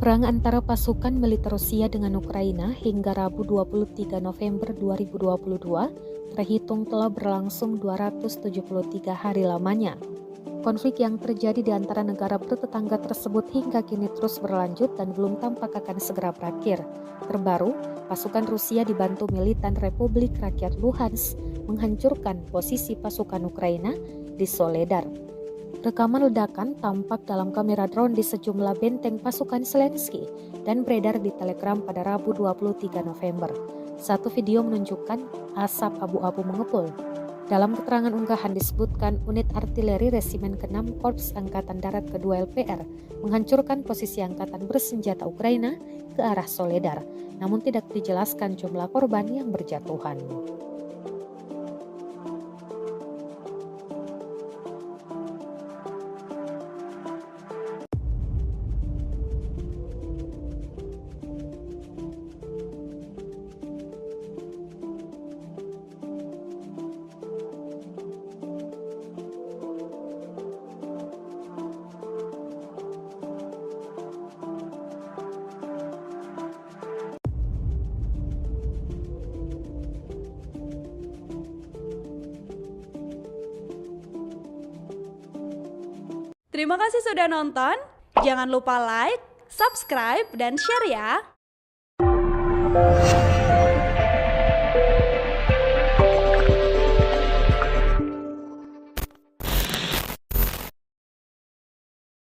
Perang antara pasukan militer Rusia dengan Ukraina hingga Rabu 23 November 2022 terhitung telah berlangsung 273 hari lamanya. Konflik yang terjadi di antara negara bertetangga tersebut hingga kini terus berlanjut dan belum tampak akan segera berakhir. Terbaru, pasukan Rusia dibantu militan Republik Rakyat Luhansk menghancurkan posisi pasukan Ukraina di Soledar. Rekaman ledakan tampak dalam kamera drone di sejumlah benteng pasukan Zelensky dan beredar di Telegram pada Rabu 23 November. Satu video menunjukkan asap abu-abu mengepul. Dalam keterangan unggahan disebutkan unit artileri Resimen ke-6 Korps Angkatan Darat Kedua LPR menghancurkan posisi angkatan bersenjata Ukraina ke arah Soledar, namun tidak dijelaskan jumlah korban yang berjatuhan. Terima kasih sudah nonton. Jangan lupa like, subscribe, dan share ya.